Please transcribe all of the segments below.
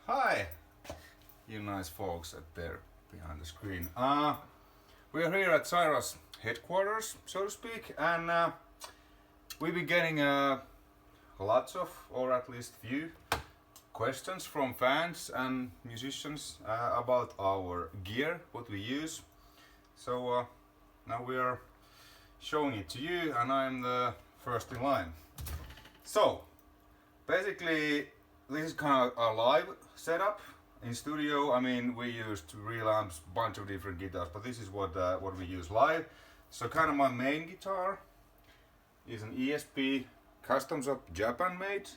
Hi, you nice folks out there behind the screen. We are here at Cyhra's headquarters, so to speak, and we've been getting lots of, or at least few, questions from fans and musicians about our gear, what we use. So now we are showing it to you, and I'm the first in line. So basically, this is kind of a live setup in studio. I mean, we used real amps, bunch of different guitars, but this is what we use live. So kind of my main guitar is an ESP custom shop Japan made.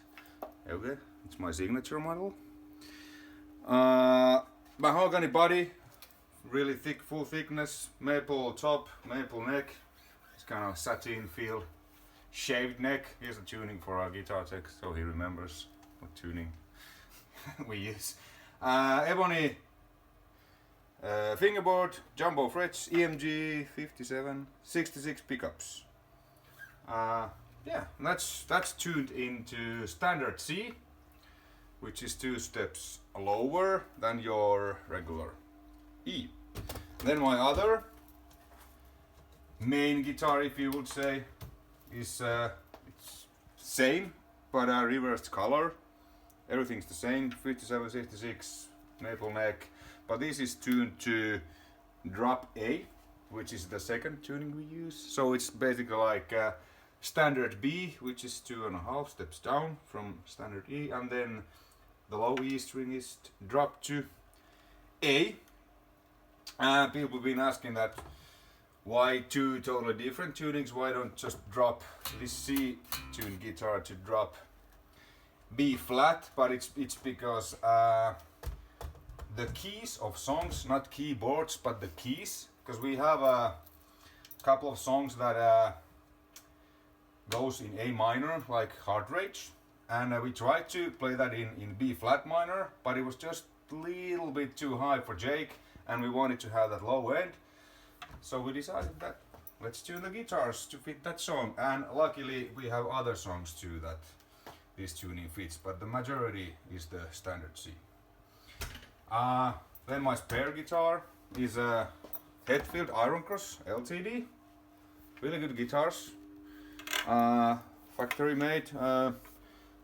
Okay, it's my signature model. Mahogany body, really thick, full thickness, maple top, maple neck. It's kind of satin feel, shaved neck. Here's a tuning for our guitar tech, so he remembers what tuning we use. Ebony fingerboard, jumbo frets, EMG 57, 66 pickups. Yeah, that's tuned into standard C, which is 2 steps lower than your regular E. Then my other main guitar, if you would say, is it's same but reversed color. Everything's the same, 57, 66, maple neck, but this is tuned to drop A, which is the second tuning we use. So it's basically like standard B, which is 2.5 steps down from standard E, and then the low E string is dropped to A. People have been asking that why 2 totally different tunings, why don't just drop this C tuned guitar to drop B flat, but it's because the keys of songs, not keyboards, but the keys, because we have a couple of songs that goes in A minor, like Heart Rage, and we tried to play that in B flat minor, but it was just a little bit too high for Jake, and we wanted to have that low end, so we decided that let's tune the guitars to fit that song, and luckily we have other songs too that this tuning fits, but the majority is the standard C. Then my spare guitar is a Hetfield Iron Cross LTD. Really good guitars. Factory made.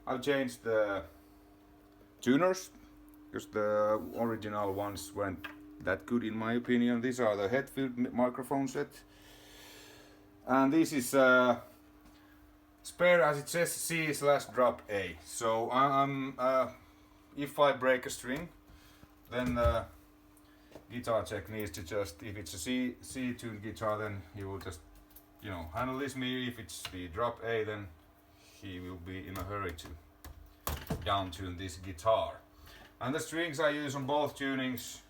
I've changed the tuners because the original ones weren't that good in my opinion. These are the Hetfield microphone set. And this is spare, as it says, C/drop A. So if I break a string, then the guitar tech needs to just, if it's a C tuned guitar, then he will just, handle this. Me, if it's the drop A, then he will be in a hurry to down tune this guitar. And the strings I use on both tunings,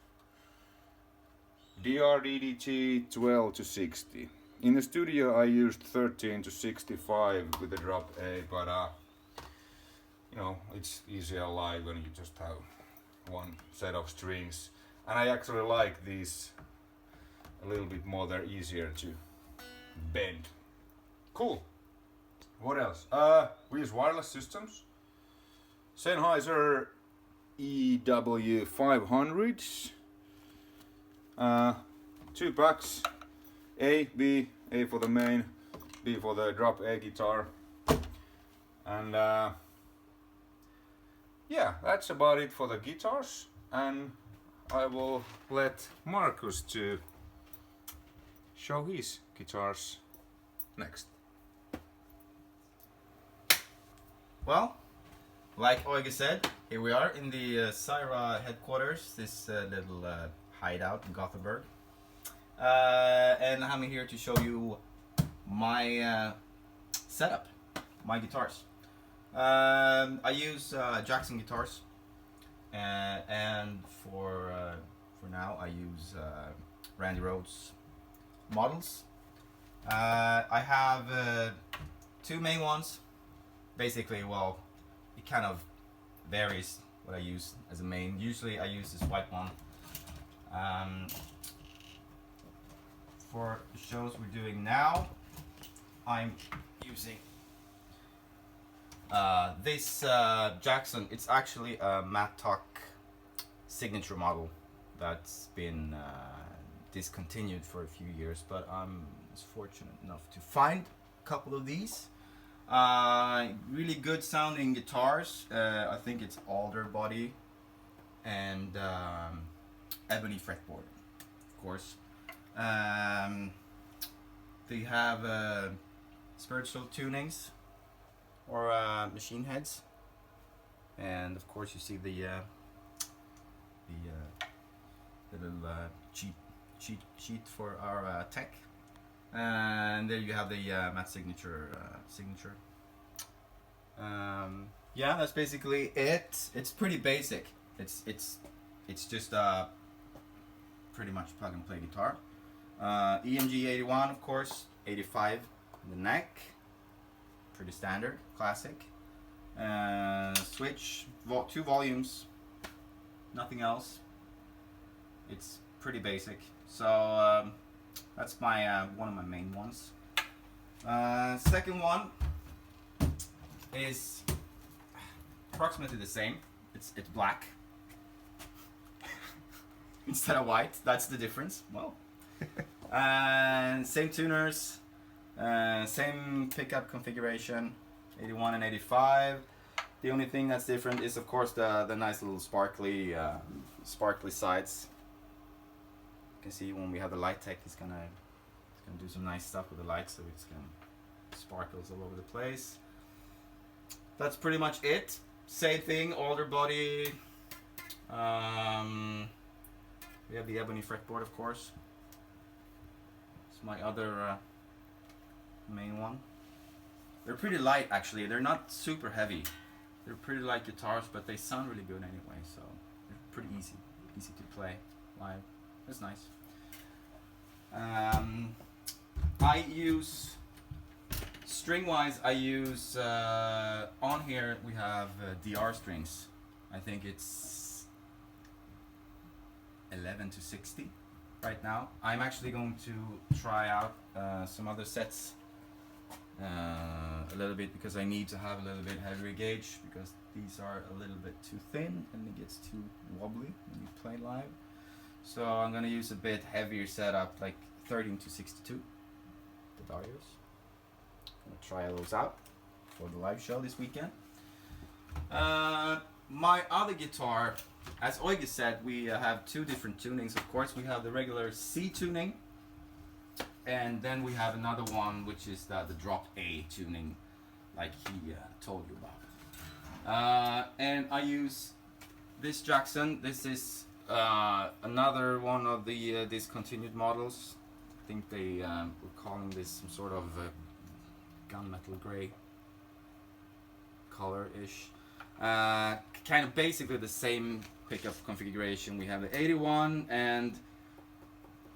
DRDDT 12 to 60. In the studio I used 13 to 65 with the drop A, but it's easier live when you just have one set of strings. And I actually like these a little bit more, they're easier to bend. Cool. What else? We use wireless systems. Sennheiser EW500s. 2 packs. A for the main, B for the drop A guitar, and yeah, that's about it for the guitars, and I will let Markus to show his guitars next. Well, like Olga said, here we are in the Cyhra headquarters, this little hideout in Gothenburg. And I'm here to show you my setup, my guitars. I use Jackson guitars, and for now I use Randy Rhoads models. I have 2 main ones. Basically, well, it kind of varies what I use as a main. Usually I use this white one. For the shows we're doing now, I'm using this Jackson. It's actually a Matt Tuck signature model that's been discontinued for a few years, but I was fortunate enough to find a couple of these. Really good sounding guitars. I think it's alder body and ebony fretboard, of course. They have spiritual tunings or machine heads, and of course you see the little cheat sheet for our tech, and there you have the matte signature. Yeah, that's basically it. It's pretty basic. It's just a pretty much plug and play guitar. EMG 81, of course, 85 in the neck, pretty standard, classic. Switch, 2 volumes, nothing else. It's pretty basic. So that's my one of my main ones. Second one is approximately the same. It's black instead of white. That's the difference. Well, and same tuners, same pickup configuration, 81 and 85. The only thing that's different is, of course, the nice little sparkly sides. You can see when we have the light tech, it's gonna do some nice stuff with the light, so it's gonna sparkles all over the place. That's pretty much it. Same thing, alder body. We have the ebony fretboard, of course. It's my other main one. They're pretty light, actually. They're not super heavy. They're pretty light guitars, but they sound really good anyway. So they're pretty easy to play live. That's nice. I use string-wise. I use on here we have DR strings. I think it's 11 to 60 right now. I'm actually going to try out some other sets a little bit, because I need to have a little bit heavier gauge, because these are a little bit too thin and it gets too wobbly when you play live. So I'm gonna use a bit heavier setup, like 13 to 62, the Darius. Gonna try those out for the live show this weekend. My other guitar, as Olga said, we have 2 different tunings. Of course, we have the regular C tuning, and then we have another one which is the drop A tuning, like he told you about. And I use this Jackson. This is another one of the discontinued models. I think they were calling this some sort of gunmetal gray color-ish. Kind of basically the same pickup configuration. We have the 81 and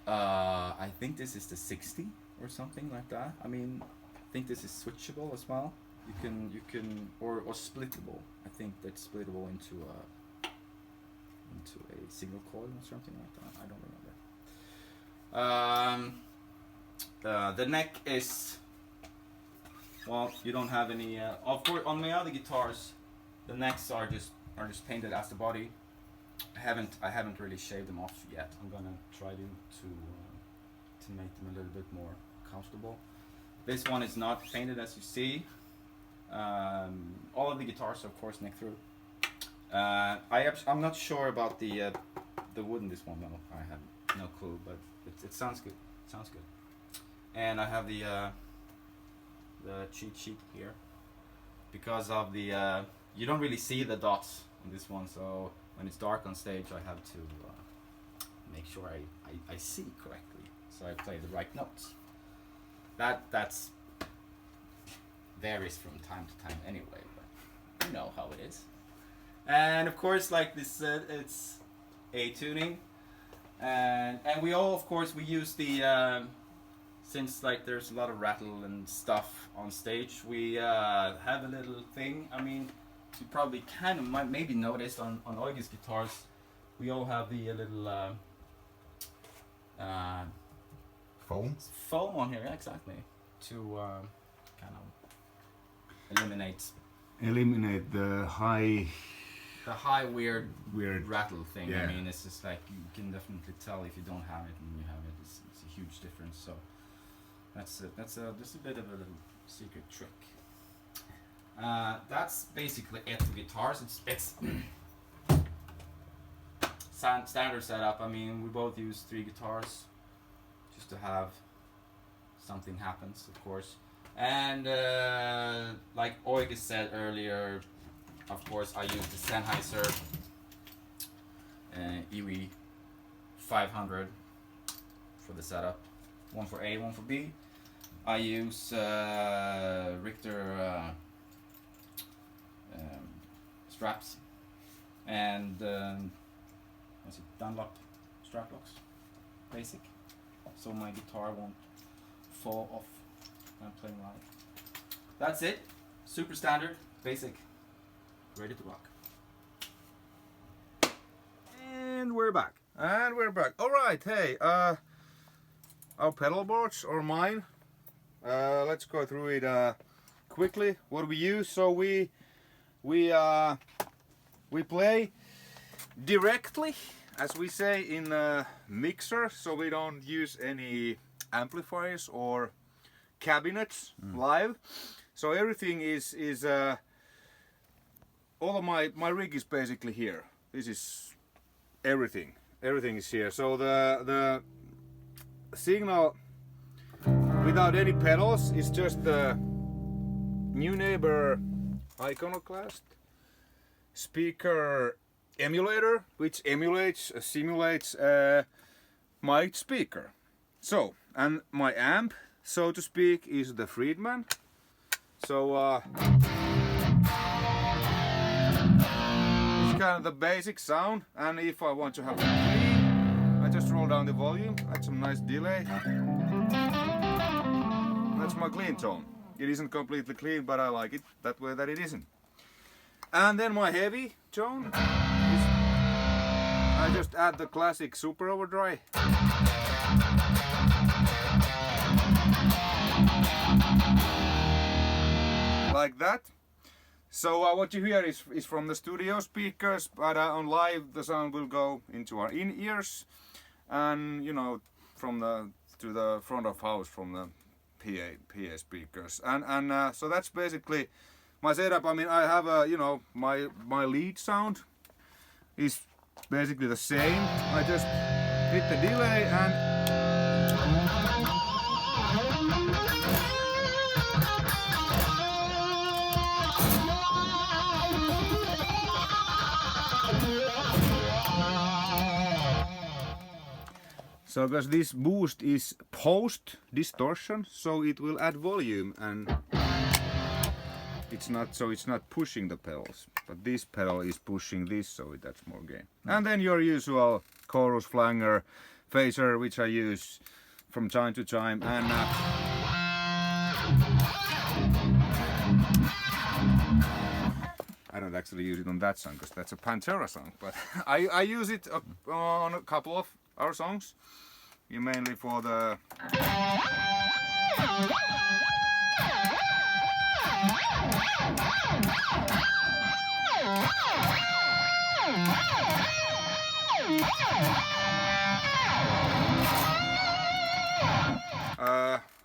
I think this is the 60 or something like that. I mean, I think this is switchable as well. You can or splittable. I think that's splittable into a single coil or something like that. I don't remember. The neck is, well, you don't have any. Of course, on my other guitars, the necks are just painted as the body. I haven't really shaved them off yet. I'm gonna try to make them a little bit more comfortable. This one is not painted, as you see. All of the guitars are, of course, neck through. I'm not sure about the wood in this one though. I have no clue, but it sounds good. It sounds good. And I have the cheat sheet here, because of the you don't really see the dots on this one, so when it's dark on stage I have to make sure I see correctly, so I play the right notes. That's varies from time to time anyway, but you know how it is. And of course, like this said, it's A tuning, and we all, of course, we use the since like there's a lot of rattle and stuff on stage, we have a little thing. I mean, you probably kind of might maybe noticed on Olga's guitars, we all have the little foam on here, yeah, exactly, to kind of eliminate the high the high weird rattle thing. Yeah. I mean, it's just like you can definitely tell if you don't have it and you have it. It's a huge difference. So that's just a bit of a little secret trick. That's basically it for guitars. It's standard setup. I mean, we both use 3 guitars just to have something happens, of course. And like Olga said earlier, of course, I use the Sennheiser EV 500 for the setup. One for A, one for B. I use Richter straps and what's it, Dunlop strap locks, basic, so my guitar won't fall off when I'm playing live. That's it, super standard, basic, ready to rock. And we're back. All right, hey, our pedal boards or mine. Let's go through it quickly. What we use? So we play directly, as we say, in a mixer. So we don't use any amplifiers or cabinets live. So everything is all of my rig is basically here. This is everything. Everything is here. So the signal without any pedals is just the New Neighbor Iconoclast speaker emulator, which simulates a mic speaker. So, and my amp, so to speak, is the Friedman. So it's kind of the basic sound, and if I want to have it clean, I just roll down the volume, add some nice delay. That's my clean tone. It isn't completely clean, but I like it that way that it isn't. And then my heavy tone is, I just add the classic super overdrive. Like that. So what you hear is from the studio speakers, but on live the sound will go into our in-ears, and you know, from the to the front of house from the PA speakers, and so that's basically my setup. I mean, I have a, you know, my lead sound is basically the same. I just hit the delay and so because this boost is post distortion, so it will add volume, and it's not pushing the pedals, but this pedal is pushing this, so it adds more gain. And then your usual chorus flanger phaser, which I use from time to time, and I don't actually use it on that song because that's a Pantera song, but I use it on a couple of our songs, mainly for the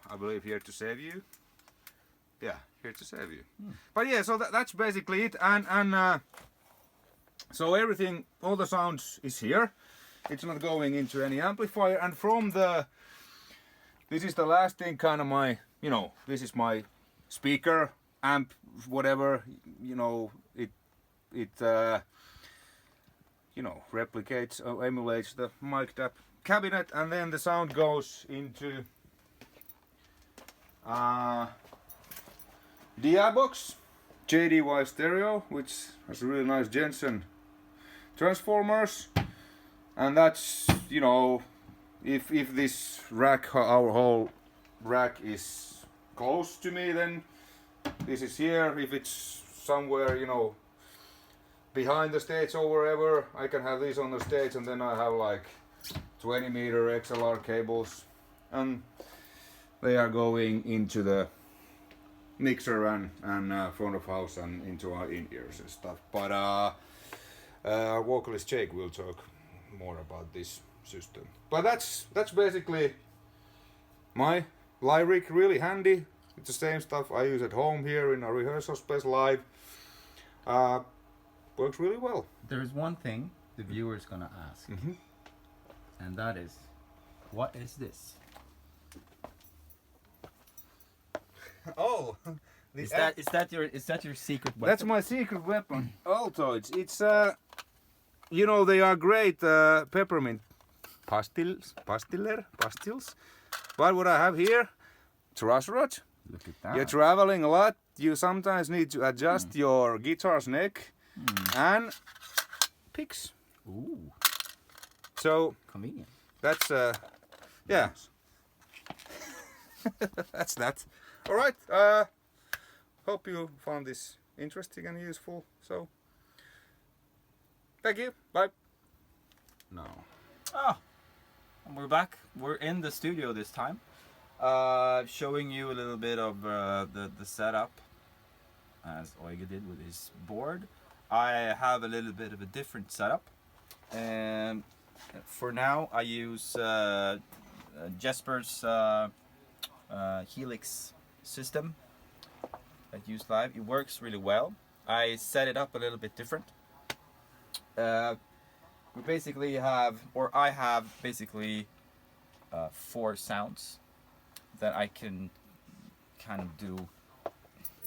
I believe Here to Save You. Yeah, Here to Save You. But yeah, so that's basically it, and so everything, all the sounds is here. It's not going into any amplifier, and from the, this is the last thing, kind of my, you know, this is my speaker, amp, whatever, you know, it you know, replicates or emulates the mic tap cabinet, and then the sound goes into DI box, JDY stereo, which has really nice Jensen transformers. And that's, you know, if this rack, our whole rack is close to me, then this is here. If it's somewhere, you know, behind the stage or wherever, I can have this on the stage, and then I have like 20-meter XLR cables, and they are going into the mixer and front of house and into our in-ears and stuff. But Our vocalist Jake will talk more about this system. But that's basically my live rig, really handy. It's the same stuff I use at home here in our rehearsal space live. Works really well. There's one thing the viewer's gonna ask, and that is, what is this? Oh, Is that your secret weapon? that's my secret weapon. Altoids. It's you know, they are great peppermint pastilles. But what I have here, truss rod. Look at that. You're traveling a lot. You sometimes need to adjust your guitar's neck and picks. Ooh, So convenient. that's yeah. That's that. All right. Hope you found this interesting and useful. So thank you. Bye. No. Oh, and we're back. We're in the studio this time. Showing you a little bit of the setup as Olga did with his board. I have a little bit of a different setup. And for now I use Jesper's Helix system that I use live. It works really well. I set it up a little bit different. We basically have, or I have basically 4 sounds that I can kind of do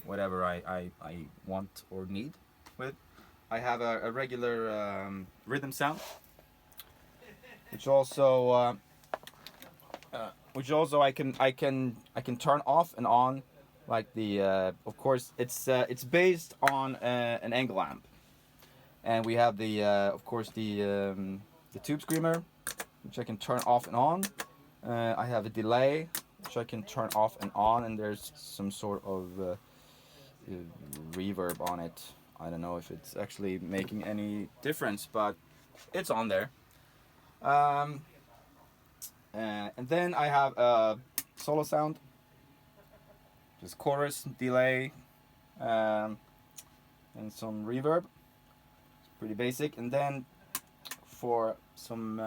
whatever I want or need with. I have a regular rhythm sound, which also I can turn off and on, like the of course it's based on an angle amp, and we have the of course the tube screamer, which I can turn off and on. I have a delay, which I can turn off and on, and there's some sort of reverb on it. I don't know if it's actually making any difference, but it's on there. And then I have a solo sound, just chorus, delay, and some reverb. It's pretty basic. And then for some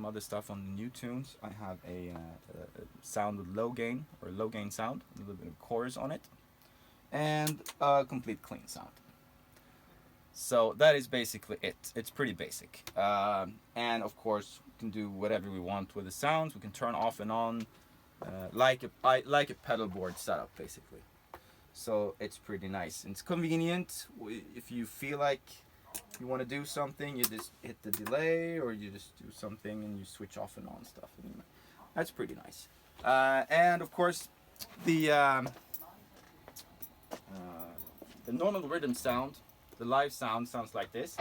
other stuff on the new tunes, I have a sound with low gain, or low gain sound, a little bit of chorus on it, and a complete clean sound. So that is basically it. It's pretty basic. And of course we can do whatever we want with the sounds. We can turn off and on like a pedal board setup basically. So it's pretty nice. It's convenient. If you feel like you want to do something, you just hit the delay, or you just do something and you switch off and on stuff. And that's pretty nice. And of course the normal rhythm sound, the live sound, sounds like this.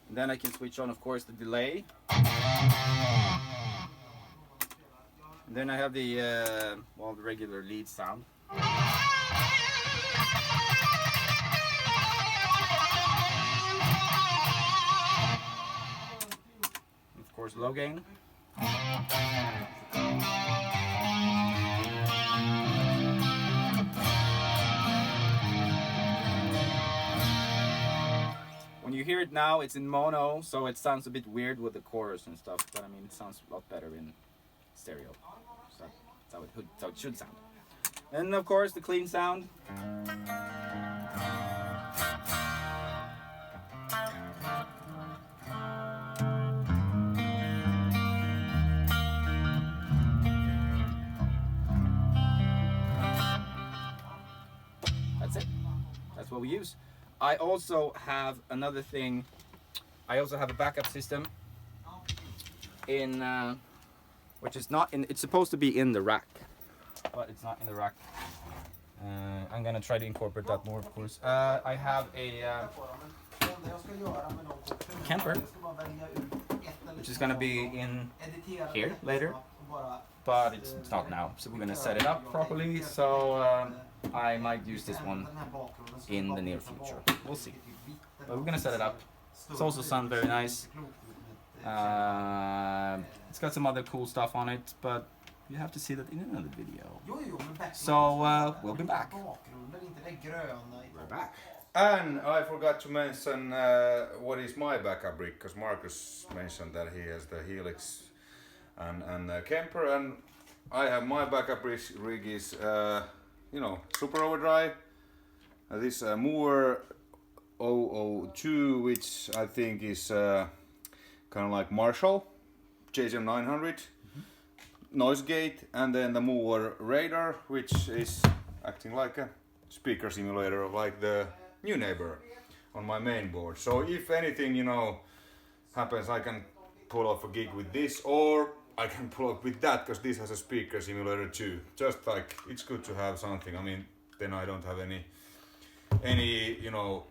And then I can switch on, of course, the delay. And then I have the the regular lead sound. Of course, low gain. When you hear it now, it's in mono, so it sounds a bit weird with the chorus and stuff, but I mean, it sounds a lot better in stereo. So that's how it should sound. And of course, the clean sound. That's it. That's what we use. I also have another thing. I also have a backup system in, which is not in. It's supposed to be in the rack, but it's not in the rack. I'm gonna try to incorporate that more, of course. I have a camper, which is gonna be in here later, but it's not now. So we're gonna set it up properly. So I might use this one in the near future. We'll see. But we're gonna set it up It's also sound very nice. It's got some other cool stuff on it, but you have to see that in another video. So we'll be back. We're back. And I forgot to mention what is my backup rig, because Marcus mentioned that he has the Helix and Kemper, and I have my backup rig is Super Overdrive. This Moore 002, which I think is kind of like Marshall JSM 900 noise gate, and then the Moore Radar, which is acting like a speaker simulator, like the new neighbor on my main board. So if anything happens, I can pull off a gig with this, or I can pull off with that, because this has a speaker simulator too. Just like, it's good to have something. I mean, then I don't have any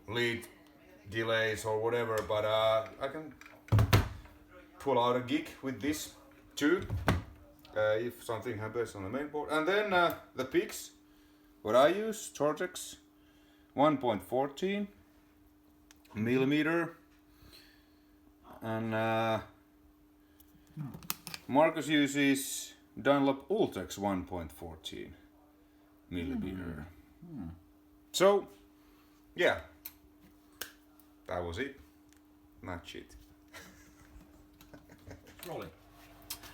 lead delays or whatever, but I can pull out a gig with this too, if something happens on the main board. And then the picks, what I use, Tortex 1.14 millimeter, and Marcus uses Dunlop Ultex 1.14 millimeter. So yeah, that was it. Not shit. Rolling.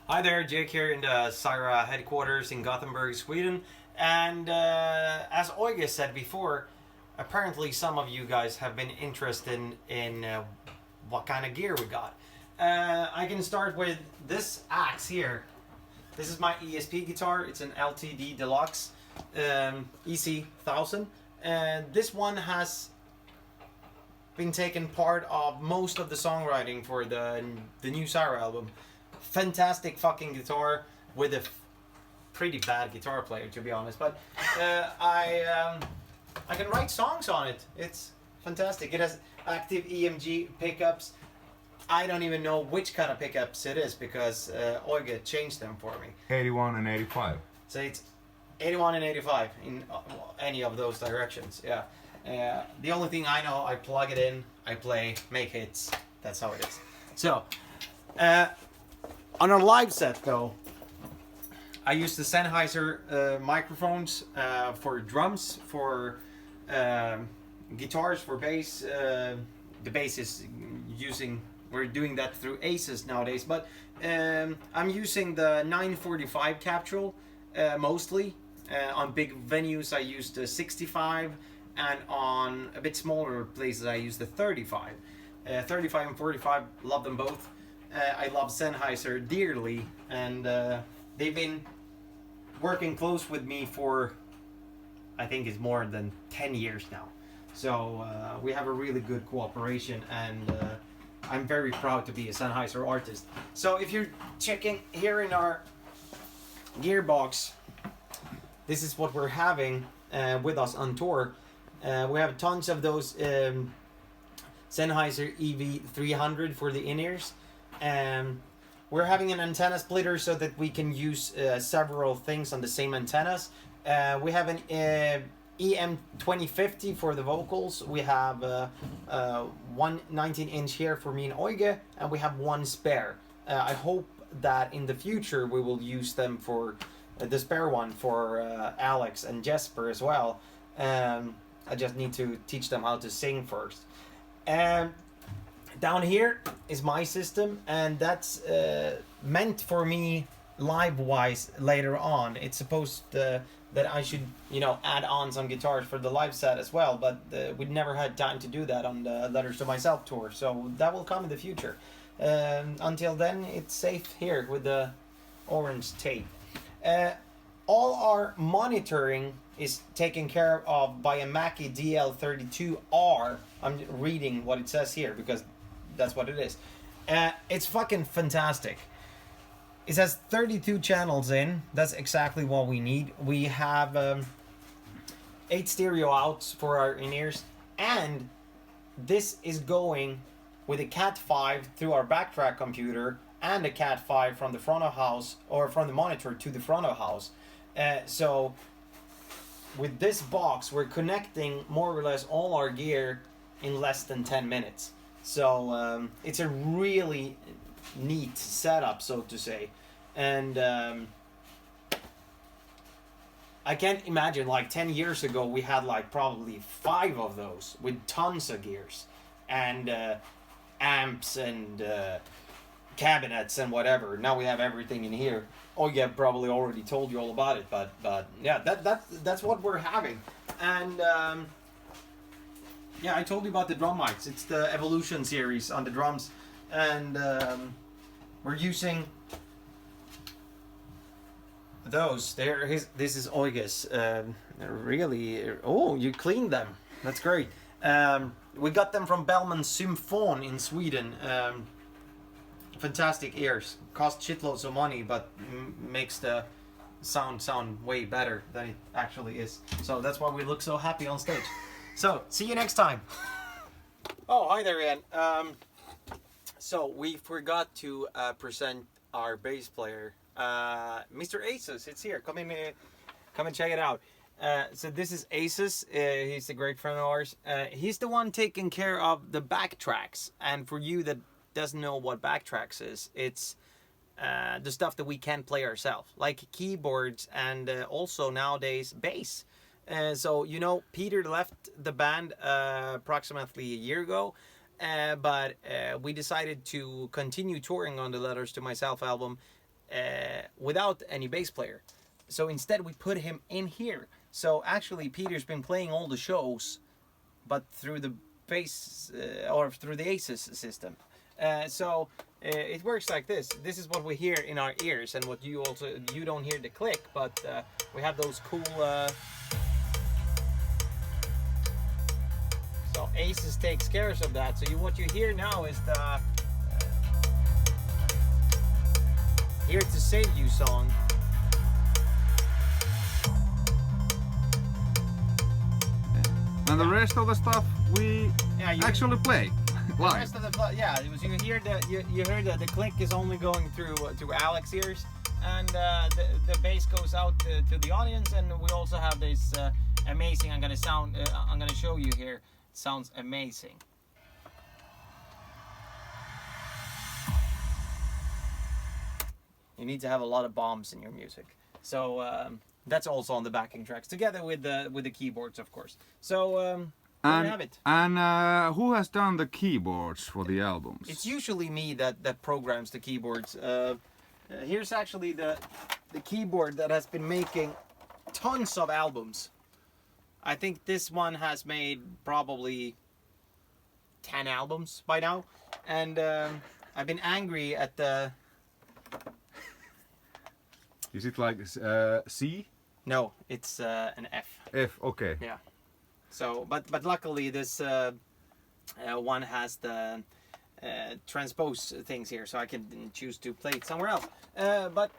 Hi there, Jake here in the Cyhra headquarters in Gothenburg, Sweden. And as Olga said before, apparently some of you guys have been interested in what kind of gear we got. I can start with this axe here. This is my ESP guitar. It's an LTD Deluxe EC 1000. And this one has been taken part of most of the songwriting for the new Cyhra album. Fantastic fucking guitar with a pretty bad guitar player, to be honest. But I can write songs on it. It's fantastic. It has active EMG pickups. I don't even know which kind of pickups it is, because Olga changed them for me. 81 and 85. So it's 81 and 85 in any of those directions. Yeah. The only thing I know, I plug it in, I play, make hits. That's how it is. So, on a live set though, I use the Sennheiser microphones for drums, for guitars, for bass. The bass is we're doing that through Aces nowadays, but I'm using the 945 capsule mostly. On big venues I use the 65, and on a bit smaller places I use the 35. 35 and 45, love them both. I love Sennheiser dearly, and they've been working close with me for, I think it's more than 10 years now. So we have a really good cooperation, and I'm very proud to be a Sennheiser artist. So if you're checking here in our gearbox, this is what we're having with us on tour. We have tons of those Sennheiser EV300 for the in-ears. We're having an antenna splitter so that we can use several things on the same antennas. We have an EM 2050 for the vocals. We have one 19-inch here for me and Olga, and we have one spare. I hope that in the future we will use them for the spare one for Alex and Jesper as well. I just need to teach them how to sing first. Down here is my system, and that's meant for me live-wise later on. It's supposed that I should, add on some guitars for the live set as well, but we never had time to do that on the Letters to Myself tour, so that will come in the future. Until then, it's safe here with the orange tape. All our monitoring is taken care of by a Mackie DL32R. I'm reading what it says here because that's what it is. It's fucking fantastic. It has 32 channels in. That's exactly what we need. We have 8 stereo outs for our in-ears, and this is going with a Cat 5 through our Backtrack computer and a Cat 5 from the front of house, or from the monitor to the front of house. So with this box, we're connecting more or less all our gear in less than 10 minutes. So it's a really neat setup, so to say, and I can't imagine, like 10 years ago we had like probably 5 of those with tons of gears and amps and cabinets and whatever. Now we have everything in here. Olga probably already told you all about it, but yeah, that's what we're having. And yeah, I told you about the drum mics. It's the Evolution series on the drums, and we're using those. This is Olga's. Really, oh, you cleaned them. That's great. We got them from Bellman Symphon in Sweden. Fantastic ears. Cost shitloads of money, but makes the sound way better than it actually is. So that's why we look so happy on stage. So see you next time. Oh, hi there, Ian. So we forgot to present our bass player, Mr. Aces. It's here. Come and check it out. So this is Aces. He's a great friend of ours. He's the one taking care of the Backtracks. And for you that doesn't know what Backtracks is, it's the stuff that we can play ourselves, like keyboards and also nowadays bass. So you know, Peter left the band approximately a year ago, but we decided to continue touring on the Letters to Myself album without any bass player. So instead we put him in here. So actually Peter's been playing all the shows, but through the bass or through the Aces system. So it works like this. This is what we hear in our ears, and what you don't hear the click, but we have those cool. So Aces takes care of that. So what you hear now is the "Here to Save You" song. And the rest of the stuff we actually play live. The rest of the it was you heard that the click is only going through Alex's ears, and the bass goes out to the audience, and we also have this amazing. I'm gonna show you here. It sounds amazing. You need to have a lot of bombs in your music. So that's also on the backing tracks, together with the keyboards, of course. So there you have it. And who has done the keyboards for the albums? It's usually me that programs the keyboards. Here's actually the keyboard that has been making tons of albums. I think this one has made probably 10 albums by now, and I've been angry at the. Is it like C? No, it's an F. F, okay. Yeah. So, but luckily this one has the transpose things here, so I can choose to play it somewhere else. But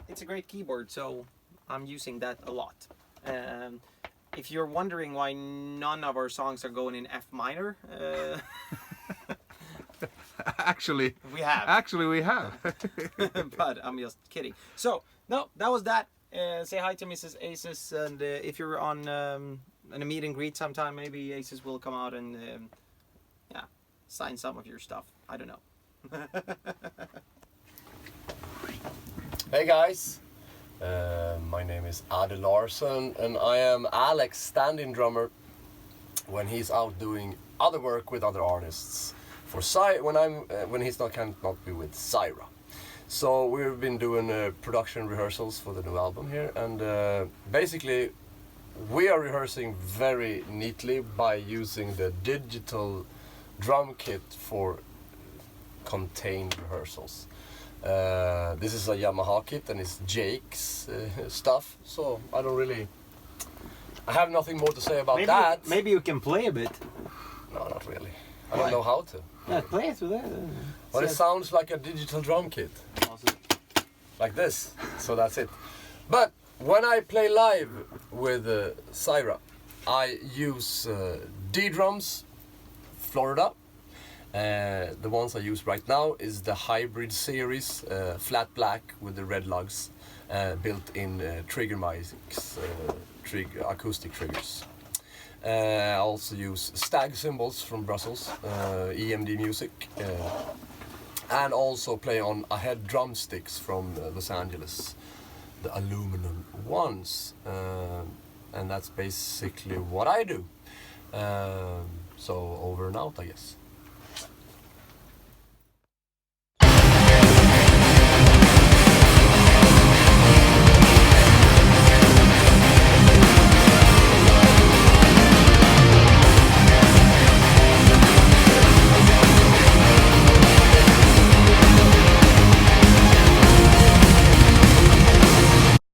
it's a great keyboard, so I'm using that a lot. If you're wondering why none of our songs are going in F minor, Actually, we have. Actually, we have. But I'm just kidding. So, no, that was that. Say hi to Mrs. Aces, and if you're on a meet and greet sometime, maybe Aces will come out and sign some of your stuff. I don't know. Hey guys, my name is Ade Larsson, and I am Alex stand-in drummer when he's out doing other work with other artists. For when he's cannot be with Cyhra. So we've been doing production rehearsals for the new album here, and basically we are rehearsing very neatly by using the digital drum kit for contained rehearsals. This is a Yamaha kit, and it's Jake's stuff, so I have nothing more to say about that. Maybe you can play a bit. No, not really. I don't know how to. Yeah, play it with that. But it sounds like a digital drum kit. Awesome. Like this. So that's it. But when I play live with Cyhra, I use D drums, Florida. The ones I use right now is the Hybrid series, flat black with the red lugs, built in trigger mics, acoustic triggers. I also use stag cymbals from Brussels, EMD music, and also play on ahead drumsticks from Los Angeles, the aluminum ones, and that's basically what I do. So over and out, I guess.